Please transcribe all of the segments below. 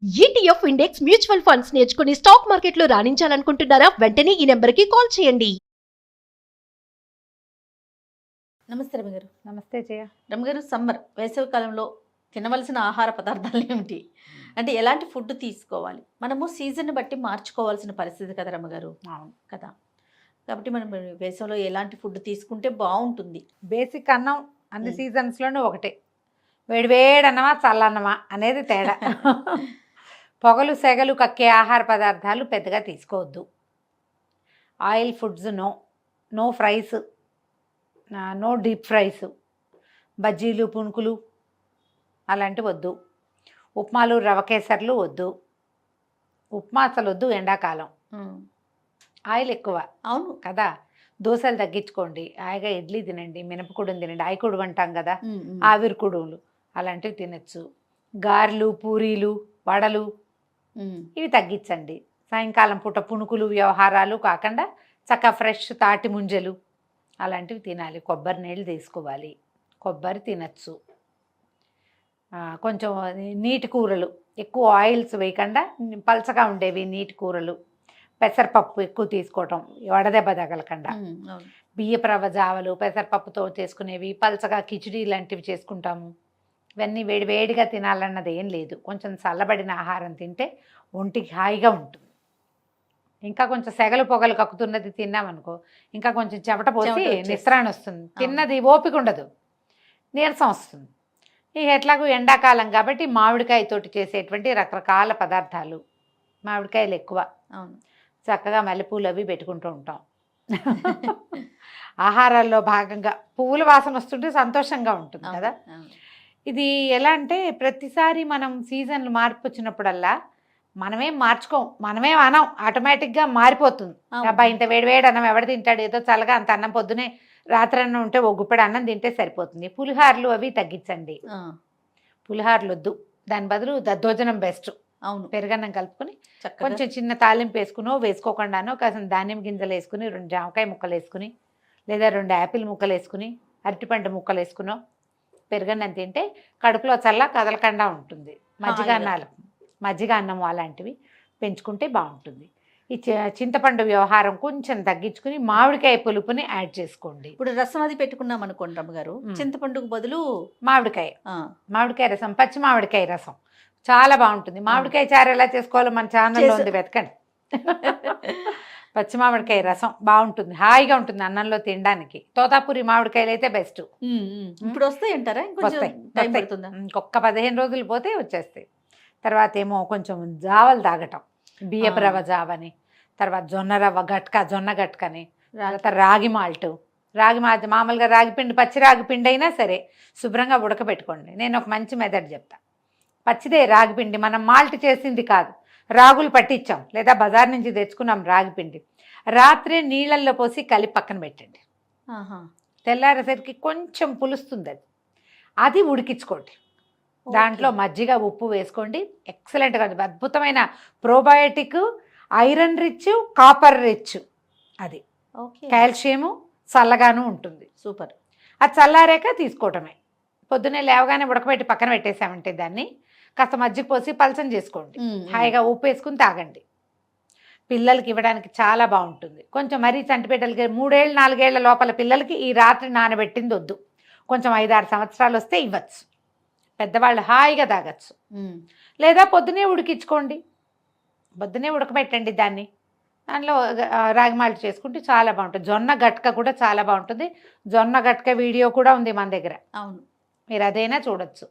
ETF index mutual funds నేర్చుకుని stock మార్కెట్లో రాణించాలనుకుంటున్నారా? వెంటనే ఈ నెంబర్కి కాల్ చేయండి. నమస్తే రమగారు. నమస్తే జయ. రమగారు, సమ్మర్ వేసవి కాలంలో తినవలసిన ఆహార పదార్థాలు ఏమిటి? అంటే ఎలాంటి ఫుడ్ తీసుకోవాలి? మనము సీజన్ని బట్టి మార్చుకోవాల్సిన పరిస్థితి కదా రమగారు. అవును కదా, కాబట్టి మనం వేసవిలో ఎలాంటి ఫుడ్ తీసుకుంటే బాగుంటుంది? బేసిక్ అన్నం అన్ని సీజన్స్లోనూ ఒకటే, వేడివేడి అన్నమా చల్లన్నమా అనేది తేడా. పొగలు సెగలు కక్కే ఆహార పదార్థాలు పెద్దగా తీసుకోవద్దు. Oil foods no fries, no deep fries, బజ్జీలు పునుకులు అలాంటివి వద్దు. ఉప్మాలు రవ కేసర్లు వద్దు. ఉప్మా అసలు వద్దు ఎండాకాలం, ఆయిల్ ఎక్కువ. అవును కదా, దోశలు తగ్గించుకోండి, హాయిగా ఇడ్లీ తినండి, మినపకుడుని తినండి, ఆయికుడు అంటాం కదా, ఆవిరి కుడువులు అలాంటివి తినచ్చు. గారెలు పూరీలు వడలు ఇవి తగ్గించండి. సాయంకాలం పూట పునుకులు వ్యవహారాలు కాకుండా చక్కగా ఫ్రెష్ తాటి ముంజలు అలాంటివి తినాలి. కొబ్బరి నీళ్ళు తీసుకోవాలి, కొబ్బరి తినచ్చు. కొంచెం నీటి కూరలు, ఎక్కువ ఆయిల్స్ వేయకుండా పలచగా ఉండేవి నీటి కూరలు. పెసరపప్పు ఎక్కువ తీసుకోవటం, వడదెబ్బ తగలకుండా. బియ్యపు రవ్వ జావలు పెసరపప్పుతో చేసుకునేవి, పలచగా కిచిడి లాంటివి చేసుకుంటాము. ఇవన్నీ వేడివేడిగా తినాలన్నది ఏం లేదు. కొంచెం చల్లబడిన ఆహారం తింటే ఒంటికి హాయిగా ఉంటుంది. ఇంకా కొంచెం సెగలు పొగలు కక్కుతున్నది తిన్నామనుకో, ఇంకా కొంచెం చెమట పోసి నిస్త్రాణ వస్తుంది, తిన్నది ఓపిక ఉండదు, నీరసం వస్తుంది. ఇక ఎట్లాగూ ఎండాకాలం కాబట్టి మామిడికాయతోటి చేసేటువంటి రకరకాల పదార్థాలు, మామిడికాయలు ఎక్కువ. అవును, చక్కగా మల్లెపూలు అవి పెట్టుకుంటూ ఉంటాం. ఆహారాల్లో భాగంగా పువ్వుల వాసన వస్తుంటే సంతోషంగా ఉంటుంది కదా. ఇది ఎలా అంటే ప్రతిసారి మనం సీజన్లు మార్పు వచ్చినప్పుడల్లా మనమేం మార్చుకోం, మనమేం అనం, ఆటోమేటిక్గా మారిపోతుంది. అబ్బా ఇంత వేడివేడి అన్నం ఎవడు తింటాడు, ఏదో చల్లగా అంత అన్నం పొద్దునే రాత్రి అన్నం ఉంటే ఒక గుప్పెడు అన్నం తింటే సరిపోతుంది. పులిహార్లు అవి తగ్గించండి, పులిహార్లు వద్దు. దాని బదులు దద్దోజనం బెస్ట్. అవును, పెరుగన్నం కలుపుకొని కొంచెం చిన్న తాలింపు వేసుకోకుండానో కాసిన ధాన్యం గింజలు వేసుకుని, 2 జామకాయ ముక్కలు వేసుకుని, లేదా 2 యాపిల్ ముక్కలు వేసుకుని, అరటిపండు ముక్కలు వేసుకునో పెరుగన్నం తింటే కడుపులో చల్ల కదలకుండా ఉంటుంది. మజ్జిగ అన్నం అలాంటివి పెంచుకుంటే బాగుంటుంది. ఈ చింతపండు వ్యవహారం కొంచెం తగ్గించుకుని మామిడికాయ పులుపుని యాడ్ చేసుకోండి. ఇప్పుడు రసం అది పెట్టుకున్నాం అనుకోండి రమ్మగారు, చింతపండుకు బదులు మామిడికాయ రసం, పచ్చి మామిడికాయ రసం చాలా బాగుంటుంది. మామిడికాయ చారు ఎలా చేసుకోవాలో మన ఛానల్లో ఉంది, వెతకండి. పచ్చి మామిడికాయ రసం బాగుంటుంది, హాయిగా ఉంటుంది అన్నంలో తినడానికి. తోతాపూరి మామిడికాయలు అయితే బెస్ట్. ఇప్పుడు వస్తాయి అంటారా? ఇంకొక 15 రోజులు పోతే వచ్చేస్తాయి. తర్వాత ఏమో కొంచెం జావలు తాగటం, బియ్యపు రవ్వ జావని, తర్వాత జొన్న గట్కని, తర్వాత రాగి మాల్ట్ మామూలుగా రాగిపిండి, పచ్చి రాగిపిండి అయినా సరే శుభ్రంగా ఉడకబెట్టుకోండి. నేను ఒక మంచి మెథడ్ చెప్తా. పచ్చిదే రాగిపిండి, మనం మాల్ట్ చేసింది కాదు, రాగులు పట్టించాం లేదా బజార్ నుంచి తెచ్చుకున్నాం రాగిపిండి, రాత్రి నీళ్ళల్లో పోసి కలిపి పక్కన పెట్టండి. తెల్లారేసరికి కొంచెం పులుస్తుంది, అది ఉడికించుకోండి. దాంట్లో మజ్జిగ ఉప్పు వేసుకోండి. ఎక్సలెంట్గా ఉంటుంది, అద్భుతమైన probiotic, iron rich, copper rich, అది కాల్షియము చల్లగాను ఉంటుంది. సూపర్. అది చల్లారాక తీసుకోవటమే. పొద్దున్నే లేవగానే ఉడకబెట్టి పక్కన పెట్టేసామంటే దాన్ని కాస్త మజ్జిగ పోసి పలచం చేసుకోండి, హాయిగా ఉప్పు వేసుకుని తాగండి. పిల్లలకి ఇవ్వడానికి చాలా బాగుంటుంది. కొంచెం మరీ చంటిపెట్టలకి 3 ఏళ్ళు 4 ఏళ్ల లోపల పిల్లలకి ఈ రాత్రి నానబెట్టింది వద్దు. కొంచెం 5-6 సంవత్సరాలు వస్తే ఇవ్వచ్చు, పెద్దవాళ్ళు హాయిగా తాగచ్చు. లేదా పొద్దునే ఉడికించుకోండి, పొద్దునే ఉడకబెట్టండి దాన్ని, దానిలో రాగి మాల్ట్ చేసుకుంటే చాలా బాగుంటుంది. జొన్న గట్క కూడా చాలా బాగుంటుంది. జొన్న గట్క వీడియో కూడా ఉంది మన దగ్గర. అవును, మీరు అదైనా చూడొచ్చు.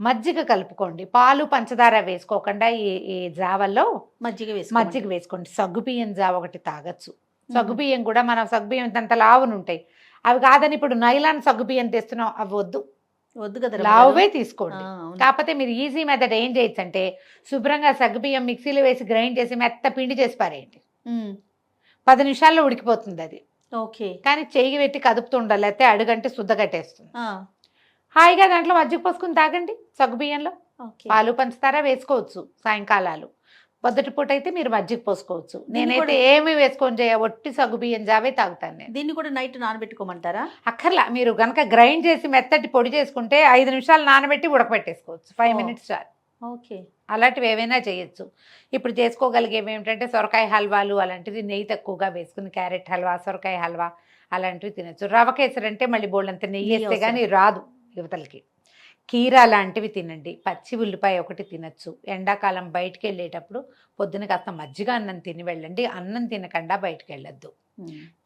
మజ్జిగ కలుపుకోండి, పాలు పంచదార వేసుకోకుండా ఈ జావల్లో మజ్జిగ వేసుకోండి. సగ్గుబియ్యం జావ ఒకటి తాగొచ్చు. సగ్గుబియ్యం కూడా మనం సగ్గుబియ్యం అంత లావును ఉంటాయి, అవి కాదని ఇప్పుడు నైలాన్ సగ్గుబియ్యం తెస్తున్నాం, అవి వద్దు కదా, లావువే తీసుకోండి. కాకపోతే మీరు ఈజీ మెథడ్ ఏం చేయొచ్చు అంటే శుభ్రంగా సగ్గుబియ్యం మిక్సీలో వేసి గ్రైండ్ చేసి మెత్త పిండి చేసి పారేయండి. 10 నిమిషాల్లో ఉడికిపోతుంది అది. ఓకే, కానీ చెయ్యి పెట్టి కదుపుతూ ఉండాలి, లేకపోతే అడుగంటే శుద్ధ కట్టేస్తుంది. హాయిగా దాంట్లో మజ్జిగ పోసుకుని తాగండి. సగ్గుబియ్యంలో పాలు పంచదార వేసుకోవచ్చు. సాయంకాలాలు పొద్దుటి పూట అయితే మీరు మజ్జిగ పోసుకోవచ్చు. నేనైతే ఏమి వేసుకొని ఒట్టి సగ్గుబియ్యం జావే తాగుతాను నేను. దీన్ని కూడా నైట్ నానబెట్టుకోమంటారా? అక్కర్లా, మీరు కనుక గ్రైండ్ చేసి మెత్తటి పొడి చేసుకుంటే 5 నిమిషాలు నానబెట్టి ఉడకబెట్టేసుకోవచ్చు. 5 మినిట్స్ చాలు. ఓకే. అలాంటివి ఏవైనా చేయొచ్చు. ఇప్పుడు చేసుకోగలిగేవి ఏమిటంటే సొరకాయ హల్వాలు అలాంటివి నెయ్యి తక్కువగా వేసుకుని క్యారెట్ హల్వా, సొరకాయ హల్వా అలాంటివి తినచ్చు. రవ కేసరి అంటే మళ్ళీ బోల్డంత నెయ్యి నెయ్యి వేస్తే కానీ రాదు యువతలకి. కీరా లాంటివి తినండి. పచ్చి ఉల్లిపాయ ఒకటి తినచ్చు. ఎండాకాలం బయటికి వెళ్ళేటప్పుడు పొద్దున కాస్త మజ్జిగ అన్నం తిని వెళ్ళండి. అన్నం తినకుండా బయటికి వెళ్ళొద్దు,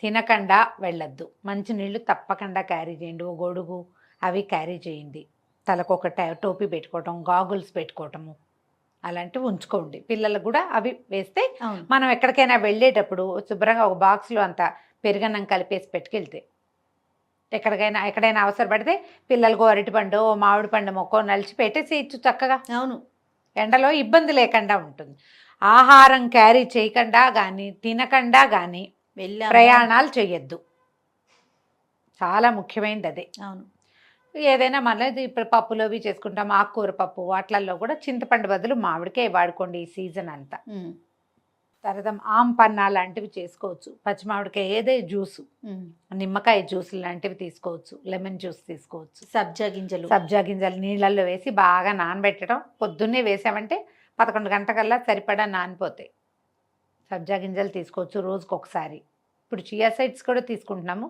తినకుండా వెళ్ళొద్దు. మంచి నీళ్ళు తప్పకుండా క్యారీ చేయండి. ఓ గొడుగు అవి క్యారీ చేయండి. తలకు ఒక టోపీ పెట్టుకోవటం, గాగుల్స్ పెట్టుకోవటము అలాంటివి ఉంచుకోండి. పిల్లలకు కూడా అవి వేస్తే అవును. మనం ఎక్కడికైనా వెళ్ళేటప్పుడు శుభ్రంగా ఒక బాక్స్లో అంత పెరుగన్నం కలిపేసి పెట్టుకెళ్తే ఎక్కడైనా అవసరపడితే పిల్లలకు అరటిపండు, మామిడి పండు మొక్క నలిచి పెట్టేసి ఇచ్చు చక్కగా. అవును. ఎండలో ఇబ్బంది లేకుండా ఉంటుంది. ఆహారం క్యారీ చేయకుండా కానీ తినకుండా కానీ ప్రయాణాలు చేయొద్దు. చాలా ముఖ్యమైనది అదే. అవును. ఏదైనా మళ్ళీ ఇప్పుడు పప్పులోవి చేసుకుంటాం, ఆకుకూర పప్పు వాటిల్లో కూడా చింతపండు బదులు మామిడికాయ వాడుకోండి ఈ సీజన్ అంతా. తర్వాత ఆంపన్నా లాంటివి చేసుకోవచ్చు. పచ్చి మామిడికాయ ఏదే జ్యూసు, నిమ్మకాయ జ్యూస్ లాంటివి తీసుకోవచ్చు. లెమన్ జ్యూస్ తీసుకోవచ్చు. సబ్జా గింజలు నీళ్ళల్లో వేసి బాగా నానబెట్టడం. పొద్దున్నే వేసామంటే 11 గంటకల్లా సరిపడా నానిపోతాయి. సబ్జా గింజలు తీసుకోవచ్చు రోజుకు ఒకసారి. ఇప్పుడు చియా సీడ్స్ కూడా తీసుకుంటున్నాము.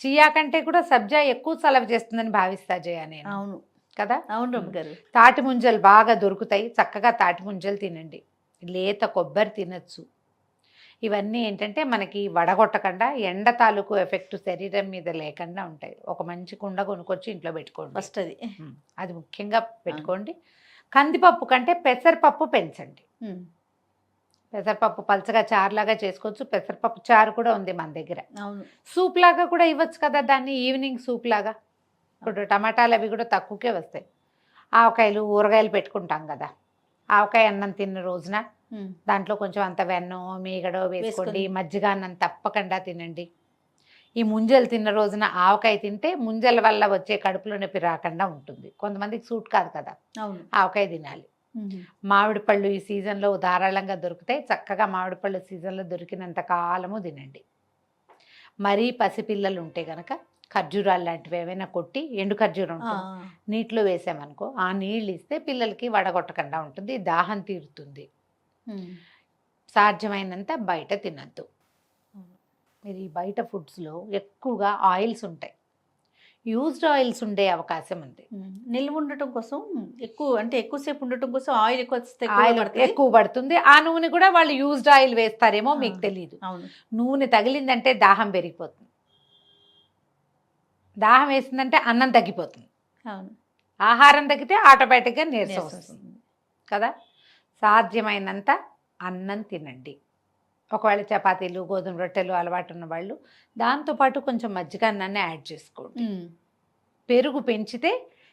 చియా కంటే కూడా సబ్జా ఎక్కువ చలవ చేస్తుందని భావిస్తా జయ నేను. అవును కదా. అవును రమ్మ గారు. తాటి ముంజలు బాగా దొరుకుతాయి. చక్కగా తాటి ముంజలు తినండి. లేత కొబ్బరి తినచ్చు. ఇవన్నీ ఏంటంటే మనకి వడగొట్టకుండా ఎండ తాలూకు ఎఫెక్ట్ శరీరం మీద లేకుండా ఉంటాయి. ఒక మంచి కుండ కొనుక్కొచ్చి ఇంట్లో పెట్టుకోండి. ఫస్ట్ అది ముఖ్యంగా పెట్టుకోండి. కందిపప్పు కంటే పెసరపప్పు పెంచండి. పెసరపప్పు పలచగా చారులాగా చేసుకోవచ్చు. పెసరపప్పు చారు కూడా ఉంది మన దగ్గర. అవును. సూప్ లాగా కూడా ఇవ్వచ్చు కదా దాన్ని. ఈవినింగ్ సూప్ లాగా. ఇప్పుడు టమాటాలు అవి కూడా తక్కువకే వస్తాయి. ఆవకాయలు ఊరగాయలు పెట్టుకుంటాం కదా. ఆవకాయ అన్నం తిన్న రోజున దాంట్లో కొంచెం అంత వెన్నో మీగడో వేసుకోండి. మజ్జిగ అన్నం తప్పకుండా తినండి. ఈ ముంజలు తిన్న రోజున ఆవకాయ తింటే ముంజల వల్ల వచ్చే కడుపులో నొప్పి రాకుండా ఉంటుంది. కొంతమందికి సూట్ కాదు కదా. అవును. ఆవకాయ తినాలి. మామిడి పళ్ళు ఈ సీజన్లో ధారాళంగా దొరుకుతాయి. చక్కగా మామిడి పళ్ళు సీజన్లో దొరికినంత కాలము తినండి. మరీ పసిపిల్లలు ఉంటే కనుక ఖర్జూరాలు లాంటివి ఏమైనా కొట్టి, ఎండు ఖర్జూరం నీటిలో వేసామనుకో, ఆ నీళ్ళు ఇస్తే పిల్లలకి వడగొట్టకుండా ఉంటుంది. దాహం తీరుతుంది. సాధ్యమైనంత బయట తినద్దు. మీరు ఈ బయట ఫుడ్స్లో ఎక్కువగా ఆయిల్స్ ఉంటాయి. యూజ్డ్ ఆయిల్స్ ఉండే అవకాశం ఉంది. నిల్వ ఉండటం కోసం ఎక్కువసేపు ఉండటం కోసం ఆయిల్ ఎక్కువ పడుతుంది. ఆ నూనె కూడా వాళ్ళు యూజ్డ్ ఆయిల్ వేస్తారేమో మీకు తెలియదు. నూనె తగిలిందంటే దాహం పెరిగిపోతుంది. దాహం వేసిందంటే అన్నం తగ్గిపోతుంది. ఆహారం తగ్గితే ఆటోమేటిక్గా నీరసం వస్తుంది కదా. సాధ్యమైనంత అన్నం తినండి. ఒకవేళ చపాతీలు, గోధుమ రొట్టెలు అలవాటు ఉన్న వాళ్ళు దాంతోపాటు కొంచెం మజ్జిగ అన్నాన్ని యాడ్ చేసుకోండి. పెరుగు పెంచితే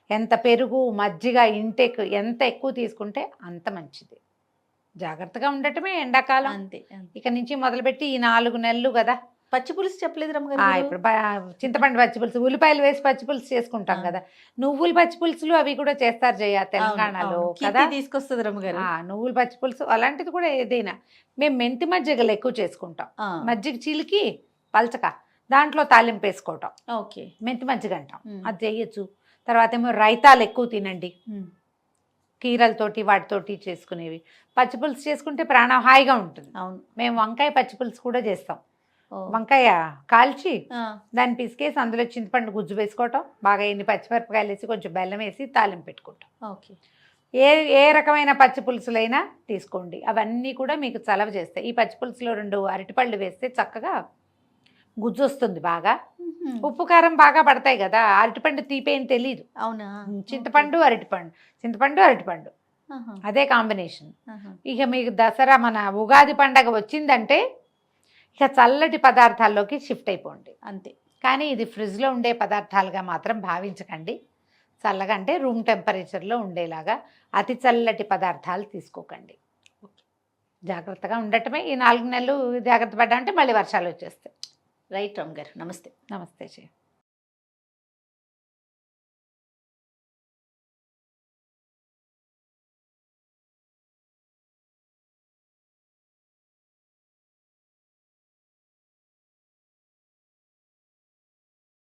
ఎంత పెరుగు మజ్జిగ ఇంటేక్ ఎంత ఎక్కువ తీసుకుంటే అంత మంచిది. జాగ్రత్తగా ఉండటమే ఎండాకాలం. అంతే. ఇక నుంచి మొదలుపెట్టి ఈ 4 నెలలు కదా. పచ్చి పులుసు చెప్పలేదు రమ్మగారు. ఇప్పుడు చింతపండు పచ్చి పులుసు, ఉల్లిపాయలు వేసి పచ్చి పులుసు చేసుకుంటాం కదా. నువ్వుల పచ్చి పులుసులు అవి కూడా చేస్తారు జయ తెలంగాణలో కదా. తీసుకొస్తుంది రమ్మగారు. నువ్వుల పచ్చి పులుసు అలాంటిది కూడా ఏదైనా. మేము మెంతి మజ్జిగలు ఎక్కువ చేసుకుంటాం. మజ్జిగ చిలికి పలచక దాంట్లో తాలింపు వేసుకోవటం. ఓకే. మెంతి మజ్జిగ అంటాం. అది చేయొచ్చు. తర్వాత ఏమో రైతాలు ఎక్కువ తినండి. కీరలతోటి వాటితోటి చేసుకునేవి. పచ్చి పులుసు చేసుకుంటే ప్రాణం హాయిగా ఉంటుంది. అవును. మేము వంకాయ పచ్చి పులుసు కూడా చేస్తాం. వంకాయ కాల్చి దాన్ని పిసికేసి అందులో చింతపండు గుజ్జు వేసుకోవటం, బాగా ఎన్ని పచ్చిమిరపకాయలు వేసి కొంచెం బెల్లం వేసి తాలింపు పెట్టుకుంటాం. ఓకే. ఏ రకమైన పచ్చి పులుసులైనా తీసుకోండి. అవన్నీ కూడా మీకు చలవ చేస్తాయి. ఈ పచ్చి పులుసులో 2 అరటిపళ్ళు వేస్తే చక్కగా గుజ్జు వస్తుంది బాగా. ఉప్పు కారం బాగా పడతాయి కదా. అరటిపండు తీపేని తెలీదు. అవునా. చింతపండు అరటిపండు అదే కాంబినేషన్. ఇక మీకు దసరా మన ఉగాది పండగ వచ్చిందంటే ఇక చల్లటి పదార్థాల్లోకి షిఫ్ట్ అయిపోండి అంతే. కానీ ఇది ఫ్రిడ్జ్లో ఉండే పదార్థాలుగా మాత్రం భావించకండి. చల్లగా అంటే రూమ్ టెంపరేచర్లో ఉండేలాగా అతి చల్లటి పదార్థాలు తీసుకోకండి. జాగ్రత్తగా ఉండటమే. ఈ 4 నెలలు జాగ్రత్త పడ్డామంటే మళ్ళీ వర్షాలు వచ్చేస్తాయి. రైట్ రమ్ గారు. నమస్తే. నమస్తే.